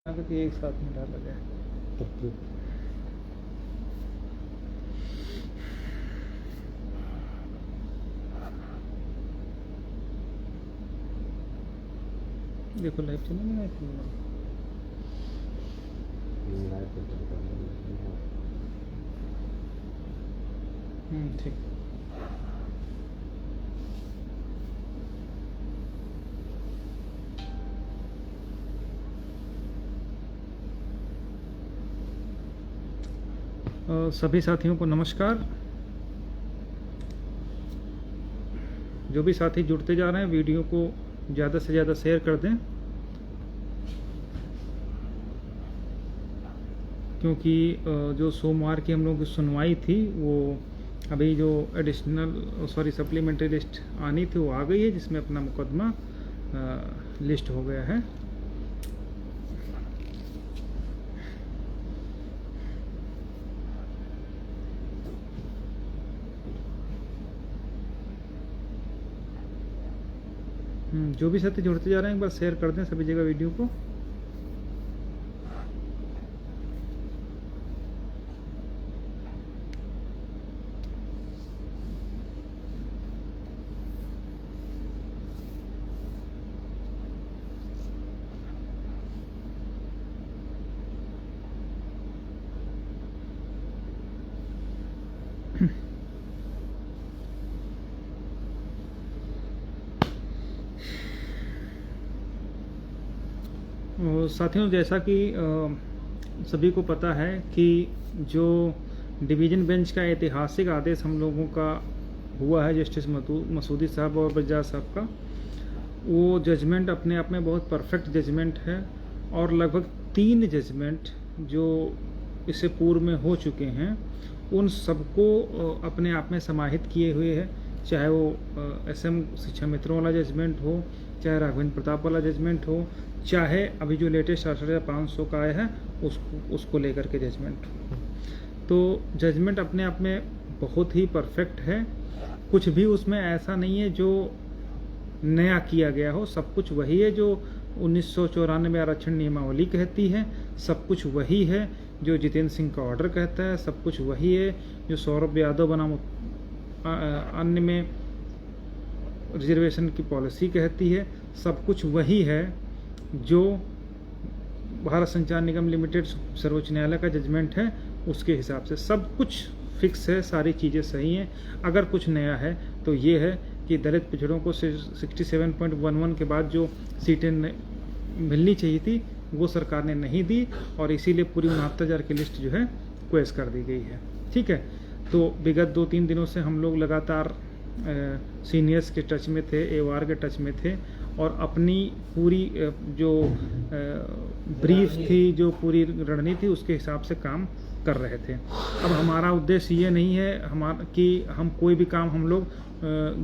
कि एक साथ में डाला जाए। तब तो देखो लाइव चलेगा ना ठीक। सभी साथियों को नमस्कार। जो भी साथी जुड़ते जा रहे हैं वीडियो को ज़्यादा से ज़्यादा शेयर कर दें, क्योंकि जो सोमवार की हम लोगों की सुनवाई थी वो अभी जो सप्लीमेंट्री लिस्ट आनी थी वो आ गई है, जिसमें अपना मुकदमा लिस्ट हो गया है। जो भी साथी जुड़ते जा रहे हैं एक बार शेयर कर दें सभी जगह वीडियो को। साथियों, जैसा कि सभी को पता है कि जो डिवीज़न बेंच का ऐतिहासिक आदेश हम लोगों का हुआ है जस्टिस मसूदी साहब और बजाज साहब का, वो जजमेंट अपने आप में बहुत परफेक्ट जजमेंट है। और लगभग 3 जजमेंट जो इससे पूर्व में हो चुके हैं उन सबको अपने आप में समाहित किए हुए है। चाहे वो SM शिक्षा मित्रों वाला जजमेंट हो, चाहे राघवेंद्र प्रताप वाला जजमेंट हो, चाहे अभी जो लेटेस्ट 68,500 का आया है उसको लेकर के जजमेंट हो। तो जजमेंट अपने आप में बहुत ही परफेक्ट है। कुछ भी उसमें ऐसा नहीं है जो नया किया गया हो, सब कुछ वही है जो 1994 आरक्षण नियमावली कहती है, सब कुछ वही है जो जितेंद्र सिंह का ऑर्डर कहता है, सब कुछ वही है जो सौरभ यादव बनाम अन्य में रिजर्वेशन की पॉलिसी कहती है, सब कुछ वही है जो भारत संचार निगम लिमिटेड सर्वोच्च न्यायालय का जजमेंट है उसके हिसाब से सब कुछ फिक्स है, सारी चीज़ें सही हैं। अगर कुछ नया है तो ये है कि दलित पिछड़ों को 67.11 के बाद जो सीटें मिलनी चाहिए थी वो सरकार ने नहीं दी, और इसीलिए पूरी 69,000 की लिस्ट जो है क्वेश कर दी गई है। ठीक है, तो विगत 2-3 दिनों से हम लोग लगातार सीनियर्स के टच में थे, AOR के टच में थे, और अपनी पूरी जो ब्रीफ थी, जो पूरी रणनीति उसके हिसाब से काम कर रहे थे। अब हमारा उद्देश्य ये नहीं है कि हम कोई भी काम हम लोग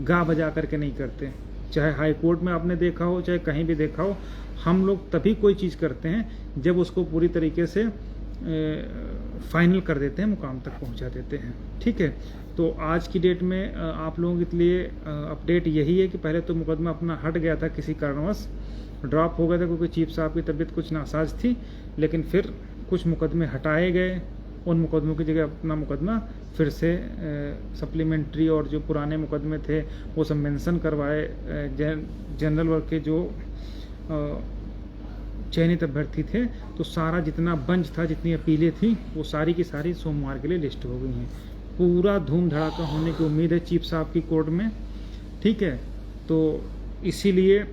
गा बजा करके नहीं करते। चाहे हाई कोर्ट में आपने देखा हो, चाहे कहीं भी देखा हो, हम लोग तभी कोई चीज़ करते हैं जब उसको पूरी तरीके से फाइनल कर देते हैं, मुकाम तक पहुंचा देते हैं। ठीक है, तो आज की डेट में आप लोगों के लिए अपडेट यही है कि पहले तो मुकदमा अपना हट गया था, किसी कारणवश ड्रॉप हो गया था क्योंकि चीफ साहब की तबीयत कुछ नासाज थी, लेकिन फिर कुछ मुकदमे हटाए गए, उन मुकदमों की जगह अपना मुकदमा फिर से सप्लीमेंट्री और जो पुराने मुकदमे थे वो सब मेंशन करवाए। जनरल वर्ग के जो चयनित अभ्यर्थी थे, तो सारा जितना बंच था, जितनी अपीलें थी, वो सारी की सारी सोमवार के लिए लिस्ट हो गई हैं। पूरा धूम धड़ाका होने की उम्मीद है चीफ साहब की कोर्ट में। ठीक है, तो इसीलिए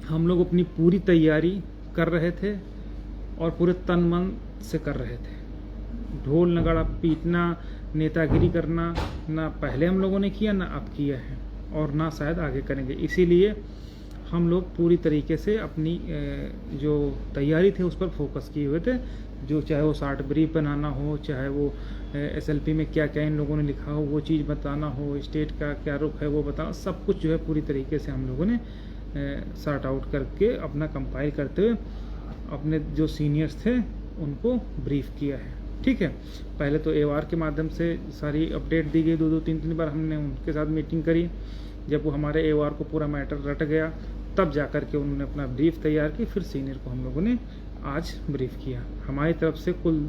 हम लोग अपनी पूरी तैयारी कर रहे थे और पूरे तन मन से कर रहे थे। ढोल नगाड़ा पीटना, नेतागिरी करना ना पहले हम लोगों ने किया, ना अब किया है, और ना शायद आगे करेंगे। इसीलिए हम लोग पूरी तरीके से अपनी जो तैयारी थी उस पर फोकस किए हुए थे। जो चाहे वो 60 ब्रीफ बनाना हो, चाहे वो SLP में क्या क्या इन लोगों ने लिखा हो वो चीज़ बताना हो, स्टेट का क्या रुख है वो बताना, सब कुछ जो है पूरी तरीके से हम लोगों ने सॉर्ट आउट करके अपना कंपाइल करते हुए अपने जो सीनियर्स थे उनको ब्रीफ किया है। ठीक है, पहले तो AOR के माध्यम से सारी अपडेट दी गई, 2-3 बार हमने उनके साथ मीटिंग करी। जब वो हमारे AOR को पूरा मैटर रट गया तब जा कर के उन्होंने अपना ब्रीफ तैयार की, फिर सीनियर को हम लोगों ने आज ब्रीफ किया। हमारी तरफ से कुल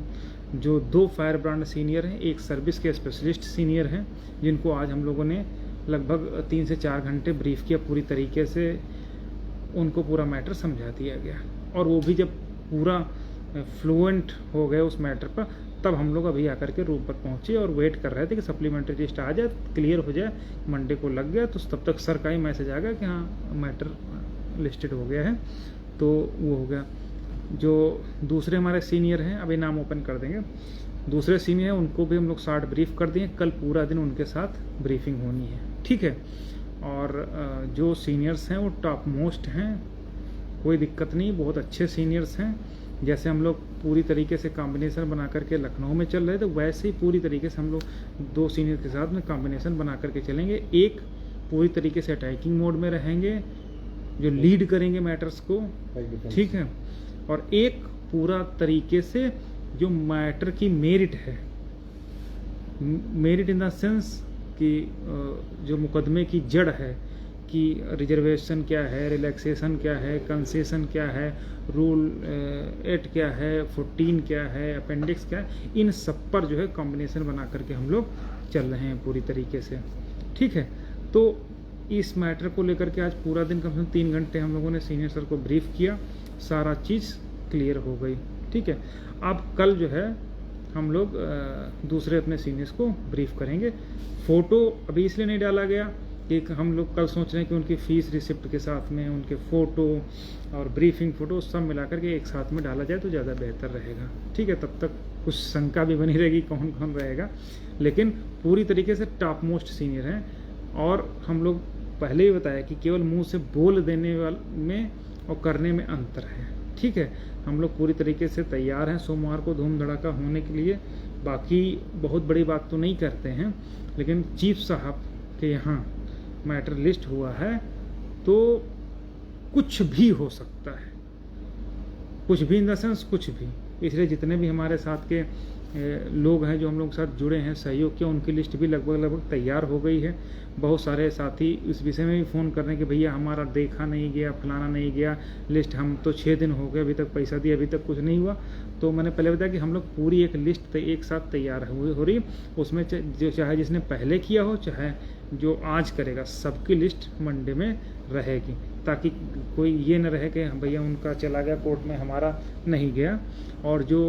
जो 2 फायर ब्रांड सीनियर हैं, एक सर्विस के स्पेशलिस्ट सीनियर हैं, जिनको आज हम लोगों ने लगभग 3 से 4 घंटे ब्रीफ किया, पूरी तरीके से उनको पूरा मैटर समझा दिया गया। और वो भी जब पूरा फ्लुएंट हो गए उस मैटर पर, तब हम लोग अभी आकर के रूम पर पहुंचे और वेट कर रहे थे कि सप्लीमेंट्री लिस्ट आ जाए, क्लियर हो जाए, मंडे को लग गया तो तब तक सर का ही मैसेज आ गया कि हाँ मैटर लिस्टेड हो गया है, तो वो हो गया। जो दूसरे हमारे सीनियर हैं, अभी नाम ओपन कर देंगे, दूसरे सीनियर हैं, उनको भी हम लोग शॉर्ट ब्रीफ कर दिए। कल पूरा दिन उनके साथ ब्रीफिंग होनी है, ठीक है। और जो सीनियर्स हैं वो टॉप मोस्ट हैं, कोई दिक्कत नहीं, बहुत अच्छे सीनियर्स हैं। जैसे हम लोग पूरी तरीके से कॉम्बिनेशन बना करके लखनऊ में चल रहे थे, वैसे ही पूरी तरीके से हम लोग 2 सीनियर के साथ में कॉम्बिनेशन बना करके चलेंगे। एक पूरी तरीके से अटैकिंग मोड में रहेंगे, जो लीड करेंगे मैटर्स को, ठीक है। और एक पूरा तरीके से जो मैटर की मेरिट है, मेरिट इन द सेंस कि जो मुकदमे की जड़ है कि रिजर्वेशन क्या है, रिलैक्सेशन क्या है, कंसेशन क्या है, रूल 8 क्या है, 14 क्या है, अपेंडिक्स क्या है, इन सब पर जो है कॉम्बिनेशन बना करके हम लोग चल रहे हैं पूरी तरीके से, ठीक है। तो इस मैटर को लेकर के आज पूरा दिन कम से कम 3 घंटे हम लोगों ने सीनियर सर को ब्रीफ किया, सारा चीज़ क्लियर हो गई, ठीक है। अब कल जो है हम लोग दूसरे अपने सीनियर्स को ब्रीफ करेंगे। फ़ोटो अभी इसलिए नहीं डाला गया कि हम लोग कल सोच रहे हैं कि उनकी फ़ीस रिसिप्ट के साथ में उनके फ़ोटो और ब्रीफिंग फ़ोटो सब मिला करके एक साथ में डाला जाए तो ज़्यादा बेहतर रहेगा, ठीक है। तब तक कुछ शंका भी बनी रहेगी कौन कौन रहेगा, लेकिन पूरी तरीके से टॉप मोस्ट सीनियर हैं। और हम लोग पहले ही बताया कि केवल मुंह से बोल देने वाले में और करने में अंतर है, ठीक है। हम लोग पूरी तरीके से तैयार हैं सोमवार को धूम धड़ाका होने के लिए। बाकी बहुत बड़ी बात तो नहीं करते हैं, लेकिन चीफ साहब के यहाँ मैटर लिस्ट हुआ है तो कुछ भी हो सकता है, कुछ भी इन द सेंस कुछ भी। इसलिए जितने भी हमारे साथ के लोग हैं जो हम लोग के साथ जुड़े हैं सहयोग के, उनकी लिस्ट भी लगभग तैयार हो गई है। बहुत सारे साथी इस विषय में भी फ़ोन कर रहे हैं कि भैया हमारा देखा नहीं गया, फलाना नहीं गया लिस्ट, हम तो 6 दिन हो गए अभी तक पैसा दिया, अभी तक कुछ नहीं हुआ। तो मैंने पहले बताया कि हम लोग पूरी एक लिस्ट एक साथ तैयार हो रही, उसमें जो चाहे जिसने पहले किया हो चाहे जो आज करेगा, सबकी लिस्ट मंडे में रहेगी, ताकि कोई ये न रहे कि भैया उनका चला गया कोर्ट में, हमारा नहीं गया। और जो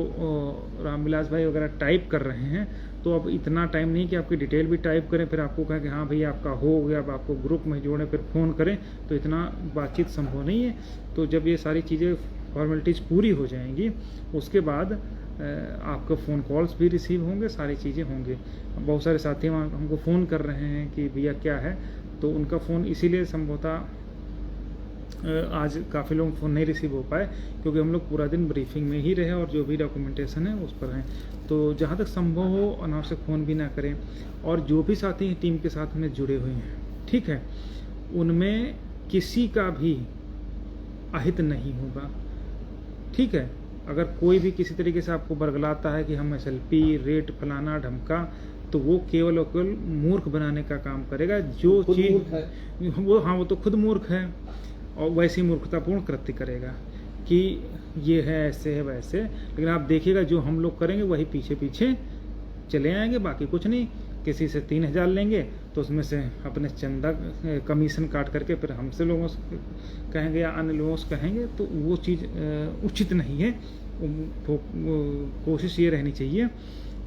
रामविलास भाई वगैरह टाइप कर रहे हैं, तो अब इतना टाइम नहीं कि आपकी डिटेल भी टाइप करें फिर आपको कहें कि हाँ भैया आपका हो गया, अब आपको ग्रुप में जोड़ें फिर फ़ोन करें, तो इतना बातचीत संभव नहीं है। तो जब ये सारी चीज़ें फॉर्मेलिटीज़ पूरी हो जाएंगी उसके बाद आपका फ़ोन कॉल्स भी रिसीव होंगे, सारी चीज़ें होंगी। बहुत सारे साथी हमको फ़ोन कर रहे हैं कि भैया क्या है, तो उनका फ़ोन इसीलिए संभवतः आज काफ़ी लोग फ़ोन नहीं रिसीव हो पाए क्योंकि हम लोग पूरा दिन ब्रीफिंग में ही रहे और जो भी डॉक्यूमेंटेशन है उस पर हैं। तो जहाँ तक संभव हो अनावश्यक फ़ोन भी ना करें। और जो भी साथी टीम के साथ में जुड़े हुए हैं, ठीक है, उनमें किसी का भी अहित नहीं होगा, ठीक है। अगर कोई भी किसी तरीके से आपको बरगलाता है कि हम SLP रेट फलाना ढमका, तो वो केवल और केवल मूर्ख बनाने का काम करेगा। जो चीज़ वो तो खुद मूर्ख है और वैसी मूर्खतापूर्ण कृत्य करेगा कि ये है ऐसे है वैसे, लेकिन आप देखिएगा जो हम लोग करेंगे वही पीछे पीछे चले आएंगे, बाकी कुछ नहीं। किसी से 3000 लेंगे तो उसमें से अपने चंदा कमीशन काट करके फिर हमसे लोगों से कहेंगे या अन्य लोगों से कहेंगे, तो वो चीज़ उचित नहीं है। कोशिश ये रहनी चाहिए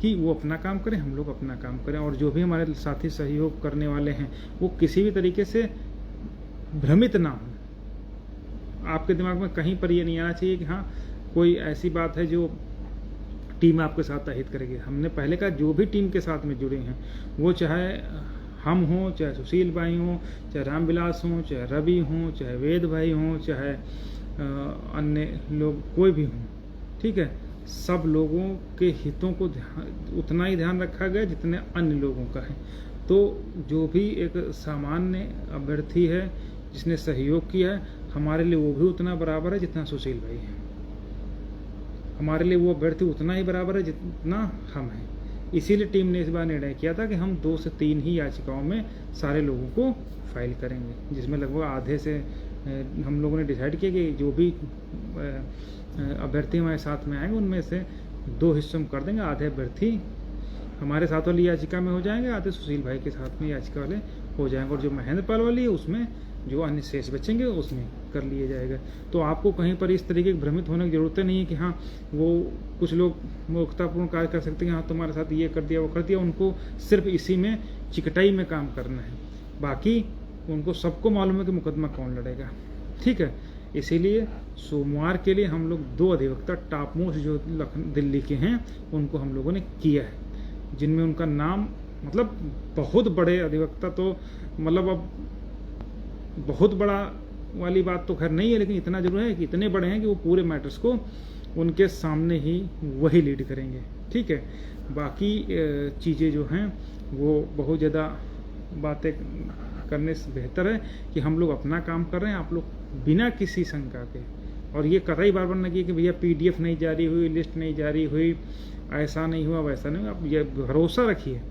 कि वो अपना काम करें, हम लोग अपना काम करें। और जो भी हमारे साथी सहयोग करने वाले हैं वो किसी भी तरीके से भ्रमित ना हो। आपके दिमाग में कहीं पर ये नहीं आना चाहिए कि हाँ कोई ऐसी बात है जो टीम आपके साथ अहित करेगी। हमने पहले कहा जो भी टीम के साथ में जुड़े हैं, वो चाहे हम हों, चाहे सुशील भाई हों, चाहे रामविलास हों, चाहे रवि हों, चाहे वेद भाई हों, चाहे अन्य लोग कोई भी हों, ठीक है, सब लोगों के हितों को उतना ही ध्यान रखा गया जितने अन्य लोगों का है। तो जो भी एक सामान्य अभ्यर्थी है जिसने सहयोग किया है, हमारे लिए वो भी उतना बराबर है जितना सुशील भाई है, हमारे लिए वो अभ्यर्थी उतना ही बराबर है जितना हम हैं। इसीलिए टीम ने इस बार निर्णय किया था कि हम 2 से 3 ही याचिकाओं में सारे लोगों को फाइल करेंगे, जिसमें लगभग आधे से हम लोगों ने डिसाइड किया कि जो भी अभ्यर्थी हमारे साथ में आएंगे, उनमें से 2 हिस्सों में कर देंगे। आधे अभ्यर्थी हमारे साथ वाली याचिका में हो जाएंगे, आधे सुशील भाई के साथ में याचिका वाले हो जाएंगे, और जो महेंद्र पाल वाली है उसमें जो अन्य शेष बचेंगे उसमें कर लिया जाएगा। तो आपको कहीं पर इस तरीके की भ्रमित होने की ज़रूरत नहीं है कि हाँ वो कुछ लोग मूर्खतापूर्ण कार्य कर सकते हैं, हाँ तुम्हारे साथ ये कर दिया वो कर दिया। उनको सिर्फ इसी में चिकटाई में काम करना है, बाकी उनको सबको मालूम है कि मुकदमा कौन लड़ेगा। ठीक है, इसीलिए सोमवार के लिए हम लोग 2 अधिवक्ता टॉप मोस्ट जो दिल्ली के हैं उनको हम लोगों ने किया है, जिनमें उनका नाम मतलब बहुत बड़े अधिवक्ता, तो मतलब अब बहुत बड़ा वाली बात तो खैर नहीं है, लेकिन इतना जरूर है कि इतने बड़े हैं कि वो पूरे मैटर्स को उनके सामने ही वही लीड करेंगे। ठीक है, बाकी चीज़ें जो हैं वो बहुत ज़्यादा बातें करने से बेहतर है कि हम लोग अपना काम कर रहे हैं, आप लोग बिना किसी शंका के, और ये कतई बार बार न किए कि भैया PDF नहीं जारी हुई, लिस्ट नहीं जारी हुई, ऐसा नहीं हुआ वैसा नहीं हुआ। आप ये भरोसा रखिए,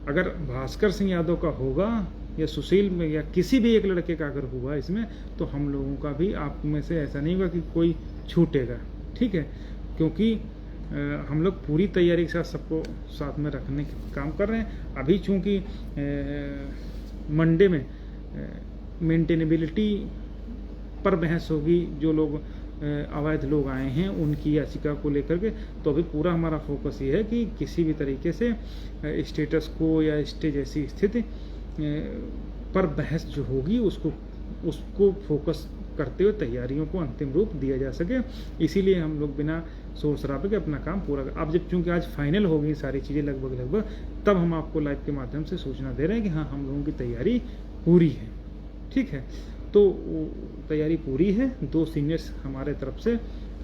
अगर भास्कर सिंह यादव का होगा या सुशील में या किसी भी एक लड़के का अगर हुआ इसमें, तो हम लोगों का भी आप में से ऐसा नहीं होगा कि कोई छूटेगा। ठीक है, क्योंकि हम लोग पूरी तैयारी के साथ सबको साथ में रखने का काम कर रहे हैं। अभी चूँकि मंडे में मेंटेनेबिलिटी पर बहस होगी, जो लोग अवैध लोग आए हैं उनकी याचिका को लेकर के, तो अभी पूरा हमारा फोकस ये है कि किसी भी तरीके से स्टेटस को या स्टे जैसी स्थिति पर बहस जो होगी उसको फोकस करते हुए तैयारियों को अंतिम रूप दिया जा सके। इसीलिए हम लोग बिना शोर शराबे के अपना काम पूरा कर, अब जब चूंकि आज फाइनल हो गई सारी चीज़ें लगभग, तब हम आपको लाइव के माध्यम से सूचना दे रहे हैं कि हाँ हम लोगों की तैयारी पूरी है। ठीक है, तो तैयारी पूरी है। 2 सीनियर्स हमारे तरफ से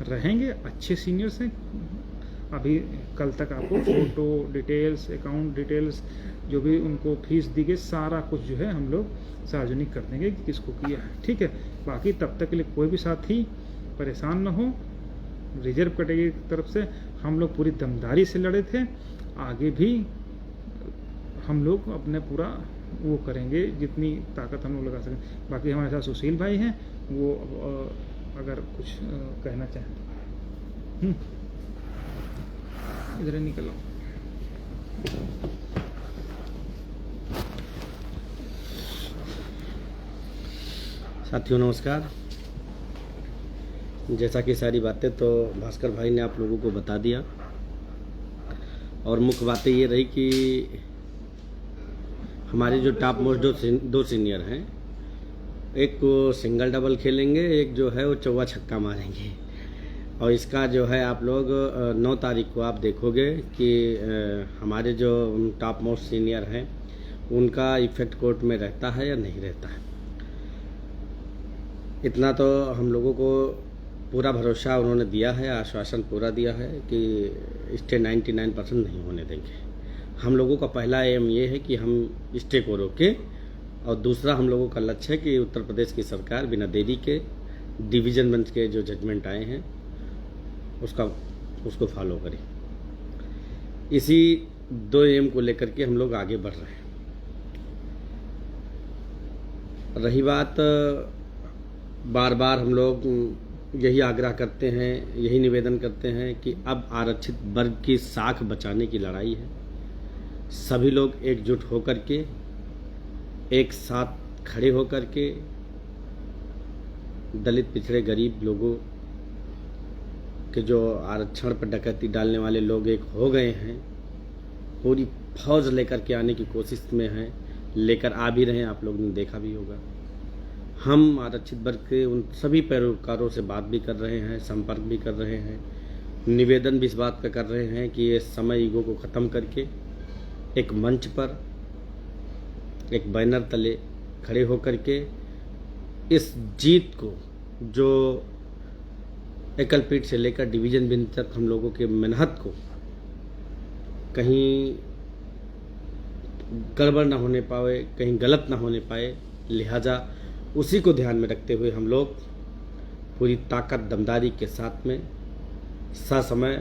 रहेंगे, अच्छे सीनियर्स हैं। अभी कल तक आपको फोटो डिटेल्स, अकाउंट डिटेल्स, जो भी उनको फीस दी गई, सारा कुछ जो है हम लोग सार्वजनिक कर देंगे कि किसको किया है। ठीक है, बाकी तब तक के लिए कोई भी साथी परेशान न हो। रिजर्व कैटेगरी की तरफ से हम लोग पूरी दमदारी से लड़े थे, आगे भी हम लोग अपने पूरा वो करेंगे जितनी ताकत हम लोग लगा सकें। बाकी हमारे साथ सुशील भाई हैं, वो अगर कुछ कहना चाहें। इधर निकल आओ। साथियों नमस्कार। जैसा कि सारी बातें तो भास्कर भाई ने आप लोगों को बता दिया, और मुख्य बातें ये रही कि हमारे जो टॉप मोस्ट 2 सीनियर हैं, एक को सिंगल डबल खेलेंगे, एक जो है वो चौवा छक्का मारेंगे। और इसका जो है आप लोग 9 तारीख को आप देखोगे कि हमारे जो टॉप मोस्ट सीनियर हैं उनका इफेक्ट कोर्ट में रहता है या नहीं रहता है। इतना तो हम लोगों को पूरा भरोसा उन्होंने दिया है, आश्वासन पूरा दिया है कि स्टे 99% नहीं होने देंगे। हम लोगों का पहला एम ये है कि हम स्टे को रोकें, और दूसरा हम लोगों का लक्ष्य है कि उत्तर प्रदेश की सरकार बिना देरी के डिवीज़न बेंच के जो जजमेंट आए हैं उसको फॉलो करें। इसी 2 एम को लेकर के हम लोग आगे बढ़ रहे हैं। रही बात, बार बार हम लोग यही आग्रह करते हैं, यही निवेदन करते हैं कि अब आरक्षित वर्ग की साख बचाने की लड़ाई है। सभी लोग एकजुट होकर के, एक साथ खड़े होकर के दलित पिछड़े गरीब लोगों के जो आरक्षण पर डकैती डालने वाले लोग एक हो गए हैं, पूरी फौज लेकर के आने की कोशिश में हैं, लेकर आ भी रहे हैं। आप लोगों ने देखा भी होगा। हम आरक्षित वर्ग के उन सभी पैरोकारों से बात भी कर रहे हैं, संपर्क भी कर रहे हैं, निवेदन भी इस बात का कर रहे हैं कि ये समय ईगो को ख़त्म करके एक मंच पर, एक बैनर तले खड़े होकर के इस जीत को, जो एकल पीठ से लेकर डिवीज़न बेंच तक हम लोगों के मेहनत को कहीं गड़बड़ ना होने पाए, कहीं गलत ना होने पाए, लिहाजा उसी को ध्यान में रखते हुए हम लोग पूरी ताकत दमदारी के साथ में ससमय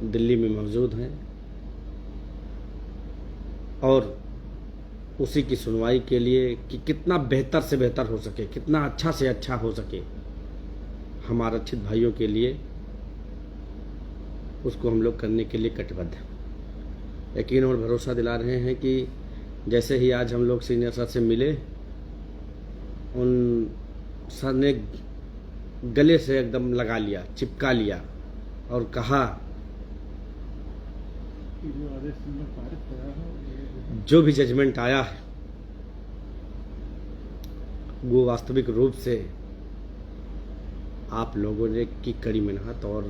दिल्ली में मौजूद हैं, और उसी की सुनवाई के लिए कि कितना बेहतर से बेहतर हो सके, कितना अच्छा से अच्छा हो सके, हम आरक्षित भाइयों के लिए उसको हम लोग करने के लिए कटिबद्ध हैं। यकीन और भरोसा दिला रहे हैं कि जैसे ही आज हम लोग सीनियर सर से मिले, उन सर ने गले से एकदम लगा लिया, चिपका लिया और कहा जो भी जजमेंट आया है वो वास्तविक रूप से आप लोगों ने की कड़ी मेहनत और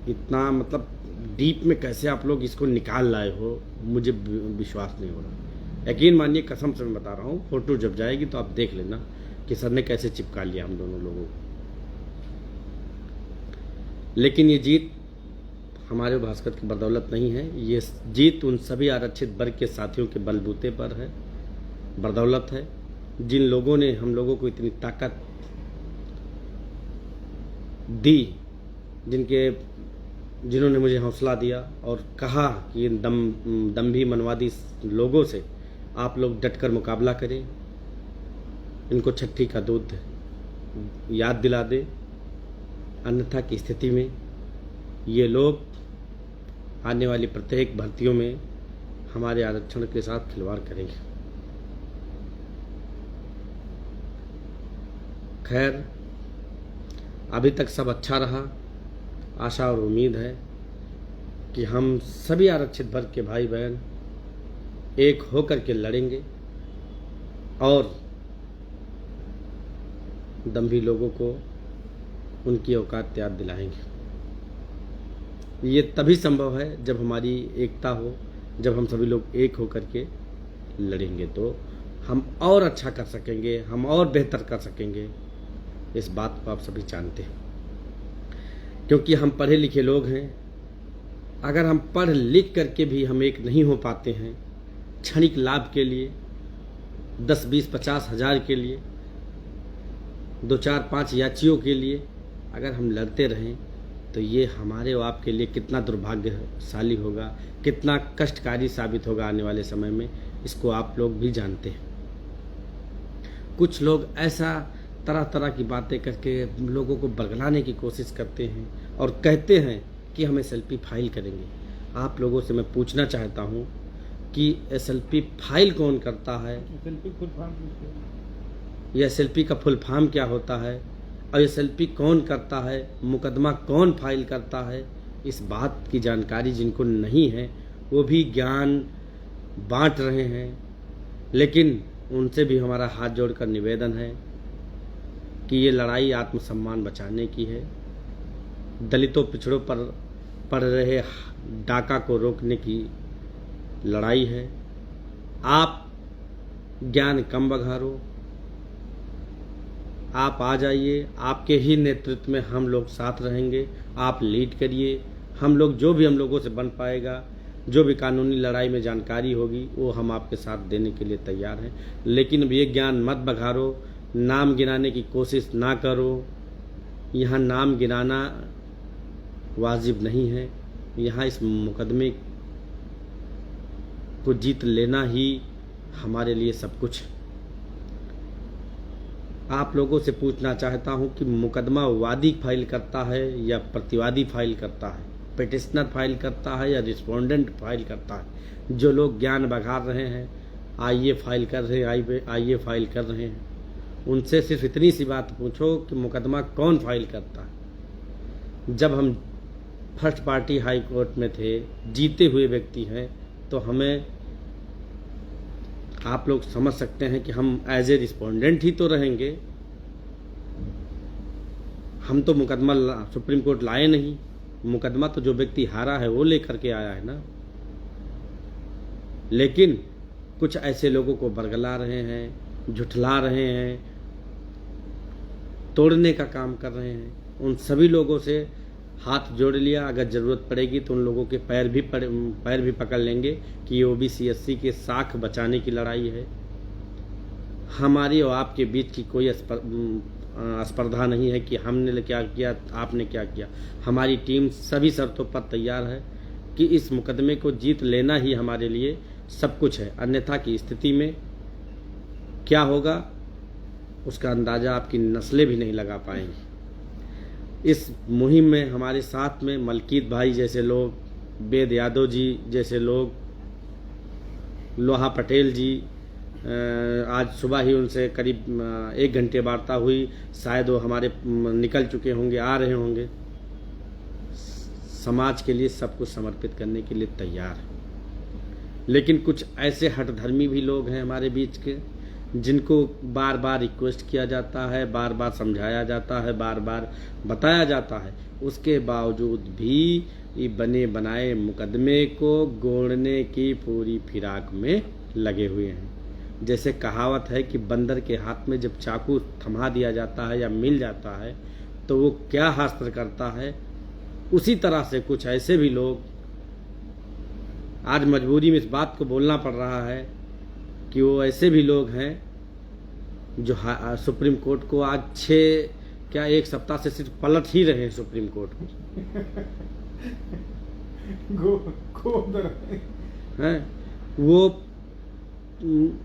इतना मतलब डीप में कैसे आप लोग इसको निकाल लाए हो, मुझे विश्वास नहीं हो रहा। यकीन मानिए, कसम से मैं बता रहा हूँ, फोटो जब जाएगी तो आप देख लेना कि सर ने कैसे चिपका लिया हम दोनों लोगों को। लेकिन ये जीत हमारे भास्कर की बदौलत नहीं है, ये जीत उन सभी आरक्षित वर्ग के साथियों के बलबूते पर है, बदौलत है, जिन लोगों ने हम लोगों को इतनी ताकत दी, जिन्होंने मुझे हौसला दिया और कहा कि इन दम्भी मनवादी लोगों से आप लोग डटकर मुकाबला करें, इनको छठी का दूध याद दिला दे, अन्यथा की स्थिति में ये लोग आने वाली प्रत्येक भर्तियों में हमारे आरक्षण के साथ खिलवाड़ करेंगे। खैर, अभी तक सब अच्छा रहा। आशा और उम्मीद है कि हम सभी आरक्षित वर्ग के भाई बहन एक होकर के लड़ेंगे और दम्भी लोगों को उनकी औकात याद दिलाएंगे। ये तभी संभव है जब हमारी एकता हो, जब हम सभी लोग एक होकर के लड़ेंगे तो हम और अच्छा कर सकेंगे, हम और बेहतर कर सकेंगे। इस बात को आप सभी जानते हैं, क्योंकि हम पढ़े लिखे लोग हैं। अगर हम पढ़ लिख करके भी हम एक नहीं हो पाते हैं, क्षणिक लाभ के लिए, 10, 20, 50 हज़ार के लिए, 2, 4, 5 याचियों के लिए अगर हम लड़ते रहें तो ये हमारे और आपके लिए कितना दुर्भाग्यशाली होगा, कितना कष्टकारी साबित होगा आने वाले समय में, इसको आप लोग भी जानते हैं। कुछ लोग ऐसा तरह तरह की बातें करके लोगों को बरगलाने की कोशिश करते हैं और कहते हैं कि हम SLP फाइल करेंगे। आप लोगों से मैं पूछना चाहता हूं कि SLP फाइल कौन करता है, ये SLP का फुल फॉर्म क्या होता है और SLP कौन करता है, मुकदमा कौन फाइल करता है। इस बात की जानकारी जिनको नहीं है वो भी ज्ञान बांट रहे हैं, लेकिन उनसे भी हमारा हाथ जोड़कर निवेदन है कि ये लड़ाई आत्मसम्मान बचाने की है, दलितों पिछड़ों पर पड़ रहे डाका को रोकने की लड़ाई है। आप ज्ञान कम बघारो, आप आ जाइए, आपके ही नेतृत्व में हम लोग साथ रहेंगे, आप लीड करिए। हम लोग जो भी हम लोगों से बन पाएगा, जो भी कानूनी लड़ाई में जानकारी होगी वो हम आपके साथ देने के लिए तैयार हैं। लेकिन अब ये ज्ञान मत बघारो, नाम गिनाने की कोशिश ना करो। यहाँ नाम गिनाना वाजिब नहीं है, यहाँ इस मुकदमे को जीत लेना ही हमारे लिए सब कुछ है। आप लोगों से पूछना चाहता हूं कि मुकदमा वादी फाइल करता है या प्रतिवादी फाइल करता है, पिटिशनर फाइल करता है या रिस्पोंडेंट फाइल करता है। जो लोग ज्ञान बघार रहे हैं, आइए फाइल कर रहे हैं, आइए फाइल कर रहे हैं, उनसे सिर्फ इतनी सी बात पूछो कि मुकदमा कौन फाइल करता है। जब हम फर्स्ट पार्टी हाई कोर्ट में थे, जीते हुए व्यक्ति हैं, तो हमें आप लोग समझ सकते हैं कि हम एज ए रिस्पोंडेंट ही तो रहेंगे। हम तो मुकदमा सुप्रीम कोर्ट लाए नहीं, मुकदमा तो जो व्यक्ति हारा है वो लेकर के आया है ना। लेकिन कुछ ऐसे लोगों को बरगला रहे हैं, झुठला रहे हैं, तोड़ने का काम कर रहे हैं। उन सभी लोगों से हाथ जोड़ लिया, अगर ज़रूरत पड़ेगी तो उन लोगों के पैर भी पकड़ लेंगे कि ये OBC SC के साख बचाने की लड़ाई है। हमारी और आपके बीच की कोई स्पर्धा नहीं है कि हमने क्या किया, आपने क्या किया। हमारी टीम सभी शर्तों पर तैयार है कि इस मुकदमे को जीत लेना ही हमारे लिए सब कुछ है। अन्यथा की स्थिति में क्या होगा उसका अंदाज़ा आपकी नस्लें भी नहीं लगा पाएंगी। इस मुहिम में हमारे साथ में मलकीत भाई जैसे लोग, वेद यादव जी जैसे लोग, लोहा पटेल जी, आज सुबह ही उनसे करीब 1 घंटे वार्ता हुई, शायद वो हमारे निकल चुके होंगे, आ रहे होंगे। समाज के लिए सब कुछ समर्पित करने के लिए तैयार है। लेकिन कुछ ऐसे हठधर्मी भी लोग हैं हमारे बीच के, जिनको बार बार रिक्वेस्ट किया जाता है, बार बार समझाया जाता है, बार बार बताया जाता है, उसके बावजूद भी ये बने बनाए मुकदमे को गोड़ने की पूरी फिराक में लगे हुए हैं। जैसे कहावत है कि बंदर के हाथ में जब चाकू थमा दिया जाता है या मिल जाता है तो वो क्या हासिल करता है, उसी तरह से कुछ ऐसे भी लोग, आज मजबूरी में इस बात को बोलना पड़ रहा है कि वो ऐसे भी लोग हैं जो सुप्रीम कोर्ट को आज 1 सप्ताह से सिर्फ पलट ही रहे हैं सुप्रीम कोर्ट को हैं, वो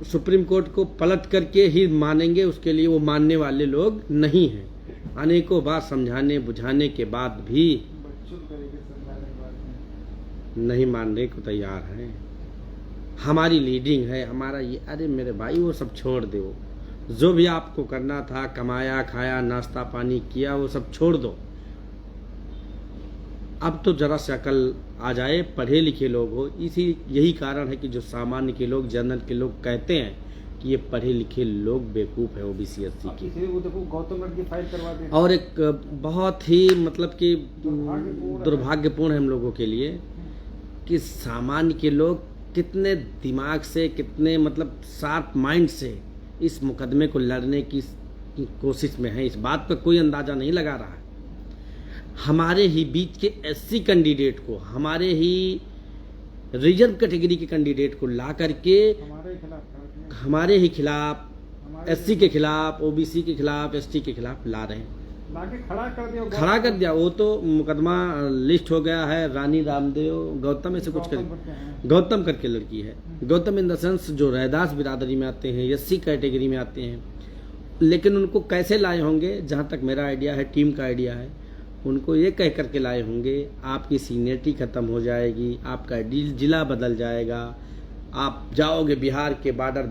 सुप्रीम कोर्ट को पलट करके ही मानेंगे, उसके लिए वो मानने वाले लोग नहीं हैं। अनेकों बार समझाने बुझाने के बाद भी नहीं मानने को तैयार हैं। हमारी लीडिंग है, हमारा ये, अरे मेरे भाई वो सब छोड़ दो, जो भी आपको करना था, कमाया खाया नाश्ता पानी किया, वो सब छोड़ दो। अब तो जरा से अकल आ जाए, पढ़े लिखे लोग हो। यही कारण है कि जो सामान्य के लोग, जनरल के लोग कहते हैं कि ये पढ़े लिखे लोग बेवकूफ़ है ओबीसी एससी की। वो देखो गौतम की फाइल करवा दें। और एक बहुत ही मतलब कि दुर्भाग्यपूर्ण है हम लोगों के लिए कि सामान्य के लोग कितने दिमाग से, कितने मतलब शार्प माइंड से इस मुकदमे को लड़ने की कोशिश में है, इस बात पर कोई अंदाजा नहीं लगा रहा है। हमारे ही बीच के एससी कैंडिडेट को, हमारे ही रिजर्व कैटेगरी के कैंडिडेट को ला करके हमारे ही खिलाफ, एससी के खिलाफ, ओबीसी के खिलाफ, एसटी के खिलाफ ला रहे हैं, लाके खड़ा कर दिया। वो तो मुकदमा लिस्ट हो गया है, रानी रामदेव गौतम ऐसे कुछ गौतम करके लड़की है। गौतम इन द सेंस जो रैदास बिरादरी में आते हैं, एससी कैटेगरी में आते हैं। लेकिन उनको कैसे लाए होंगे, जहाँ तक मेरा आइडिया है, टीम का आइडिया है, उनको ये कह करके लाए होंगे आपकी सीनियरिटी ख़त्म हो जाएगी, आपका जिला बदल जाएगा, आप जाओगे बिहार के बॉर्डर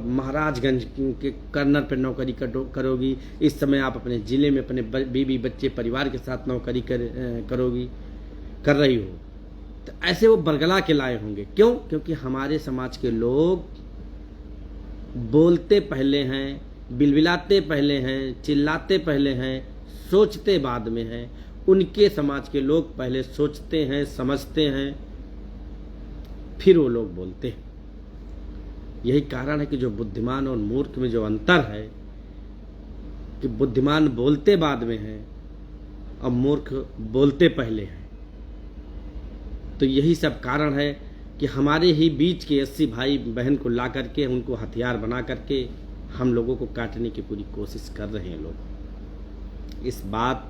महाराजगंज के कर्नल पर नौकरी करोगी, इस समय आप अपने ज़िले में अपने बीवी बच्चे परिवार के साथ नौकरी कर रही हो। तो ऐसे वो बरगला के लाए होंगे। क्यों? क्योंकि हमारे समाज के लोग बोलते पहले हैं, बिलबिलाते पहले हैं, चिल्लाते पहले हैं, सोचते बाद में हैं। उनके समाज के लोग पहले सोचते हैं, समझते हैं, फिर वो लोग बोलते हैं। यही कारण है कि जो बुद्धिमान और मूर्ख में जो अंतर है कि बुद्धिमान बोलते बाद में है और मूर्ख बोलते पहले हैं। तो यही सब कारण है कि हमारे ही बीच के एससी भाई बहन को ला करके, उनको हथियार बना करके हम लोगों को काटने की पूरी कोशिश कर रहे हैं लोग। इस बात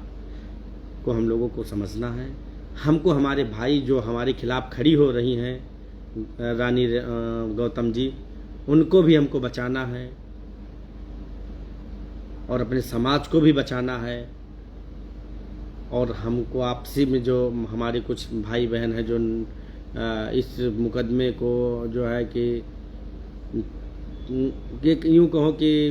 को हम लोगों को समझना है। हमको हमारे भाई जो हमारे खिलाफ खड़ी हो रही हैं, रानी गौतम जी, उनको भी हमको बचाना है और अपने समाज को भी बचाना है। और हमको आपसी में जो हमारे कुछ भाई बहन हैं जो इस मुकदमे को जो है कि यूँ कहो कि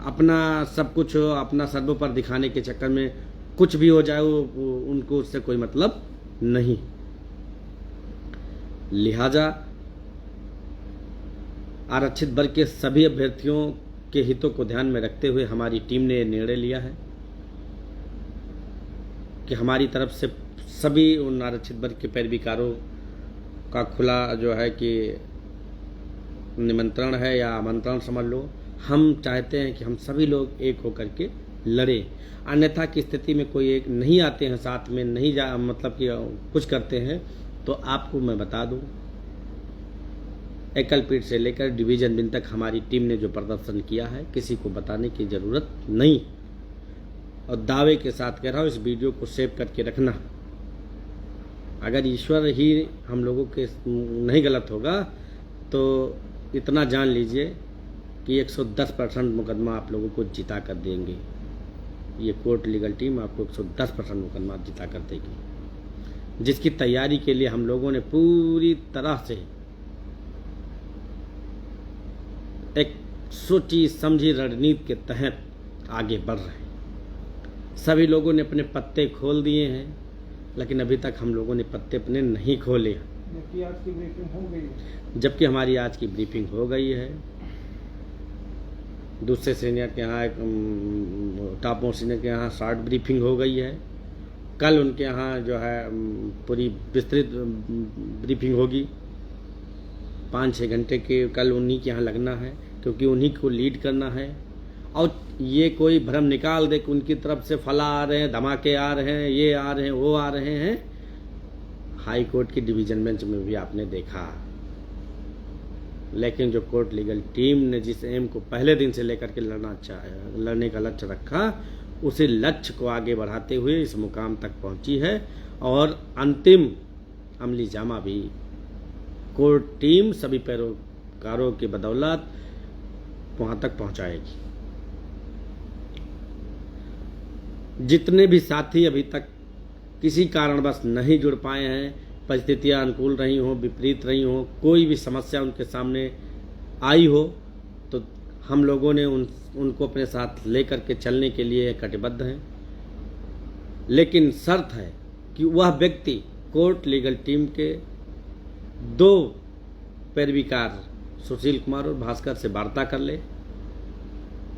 अपना सब कुछ, अपना सर्वोपरि दिखाने के चक्कर में कुछ भी हो जाए, वो उनको उससे कोई मतलब नहीं। लिहाजा आरक्षित वर्ग के सभी अभ्यर्थियों के हितों को ध्यान में रखते हुए हमारी टीम ने निर्णय लिया है कि हमारी तरफ से सभी उन आरक्षित वर्ग के पैरवीकारों का खुला जो है कि निमंत्रण है या आमंत्रण समझ लो। हम चाहते हैं कि हम सभी लोग एक होकर के लड़ें। अन्यथा की स्थिति में कोई एक नहीं आते हैं साथ में, नहीं मतलब कि कुछ करते हैं, तो आपको मैं बता दूं, एकलपीठ से लेकर डिवीजन बिन तक हमारी टीम ने जो प्रदर्शन किया है, किसी को बताने की ज़रूरत नहीं। और दावे के साथ कह रहा हूँ, इस वीडियो को सेव करके रखना। अगर ईश्वर ही हम लोगों के नहीं गलत होगा तो इतना जान लीजिए कि 110% मुकदमा आप लोगों को जिता कर देंगे। ये कोर्ट लीगल टीम आपको 110% मुकदमा जिता कर देगी, जिसकी तैयारी के लिए हम लोगों ने पूरी तरह से एक सोची समझी रणनीति के तहत आगे बढ़ रहे हैं। सभी लोगों ने अपने पत्ते खोल दिए हैं, लेकिन अभी तक हम लोगों ने पत्ते अपने नहीं खोले हैं, जबकि आज की ब्रीफिंग हो गई है। जबकि हमारी आज की ब्रीफिंग हो गई है। दूसरे सीनियर के यहाँ टॉप मोस्ट सीनियर के यहाँ शॉर्ट ब्रीफिंग हो गई है। कल उनके यहाँ जो है पूरी विस्तृत ब्रीफिंग होगी। 5-6 घंटे के कल उन्हीं के यहाँ लगना है, क्योंकि उन्हीं को लीड करना है। और ये कोई भ्रम निकाल दे कि उनकी तरफ से फला आ रहे हैं, धमाके आ रहे हैं, ये आ रहे हैं, वो आ रहे हैं। हाई कोर्ट की डिवीजन बेंच में भी आपने देखा, लेकिन जो कोर्ट लीगल टीम ने जिस एम को पहले दिन से लेकर के लड़ने का लक्ष्य रखा, उसी लक्ष्य को आगे बढ़ाते हुए इस मुकाम तक पहुंची है। और अंतिम अमली जामा भी कोर्ट टीम सभी पैरोकारों की बदौलत वहां तक पहुंचाएगी। जितने भी साथी अभी तक किसी कारणवश नहीं जुड़ पाए हैं, परिस्थितियां अनुकूल रही हों, विपरीत रही हों, कोई भी समस्या उनके सामने आई हो, तो हम लोगों ने उनको अपने साथ लेकर के चलने के लिए कटिबद्ध हैं। लेकिन शर्त है कि वह व्यक्ति कोर्ट लीगल टीम के 2 पैरवीकार सुशील कुमार और भास्कर से वार्ता कर ले,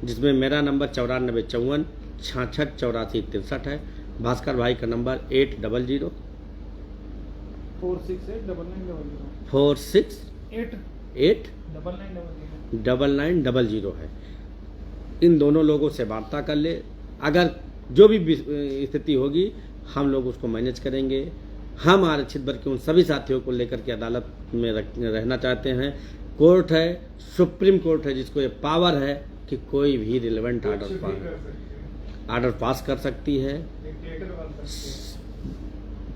जिसमें मेरा नंबर 9454 66 84 63 है। भास्कर भाई का नंबर 800 468 9900 है। इन दोनों लोगों से वार्ता कर ले। अगर जो भी स्थिति होगी हम लोग उसको मैनेज करेंगे। हम आरक्षित वर्ग के उन सभी साथियों को लेकर के अदालत में रहना चाहते हैं। कोर्ट है, सुप्रीम कोर्ट है, जिसको ये पावर है कि कोई भी रिलेवेंट आर्डर पास कर सकती है।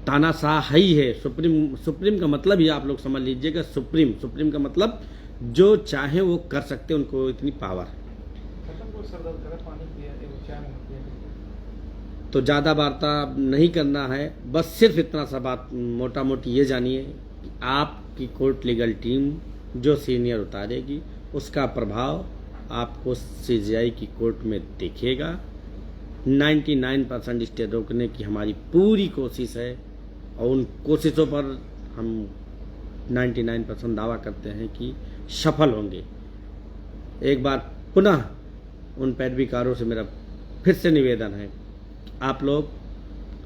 तानाशाह ही है सुप्रीम का मतलब ही आप लोग समझ लीजिएगा। सुप्रीम का मतलब जो चाहे वो कर सकते, उनको इतनी पावर है। तो ज़्यादा वार्ता नहीं करना है, बस सिर्फ इतना सा बात मोटा मोटी ये जानिए कि आपकी कोर्ट लीगल टीम जो सीनियर उतारेगी उसका प्रभाव आपको सीजीआई की कोर्ट में दिखेगा। 99% स्टे रोकने की हमारी पूरी कोशिश है और उन कोशिशों पर हम 99% दावा करते हैं कि सफल होंगे। एक बार पुनः उन पैरवीकारों से मेरा फिर से निवेदन है, आप लोग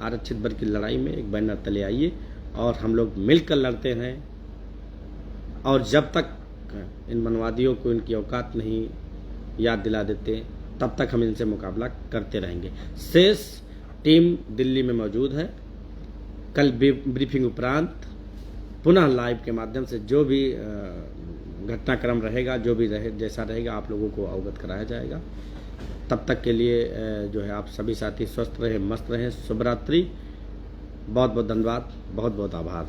आरक्षित वर्ग की लड़ाई में एक बैनर तले आइए और हम लोग मिलकर लड़ते हैं। और जब तक इन मनवादियों को इनकी औकात नहीं याद दिला देते, तब तक हम इनसे मुकाबला करते रहेंगे। शेष टीम दिल्ली में मौजूद है। कल ब्रीफिंग उपरांत पुनः लाइव के माध्यम से जो भी घटनाक्रम रहेगा, जो भी जैसा रहेगा, आप लोगों को अवगत कराया जाएगा। तब तक के लिए जो है आप सभी साथी स्वस्थ रहें, मस्त रहें। शुभ रात्रि। बहुत बहुत धन्यवाद, बहुत बहुत आभार।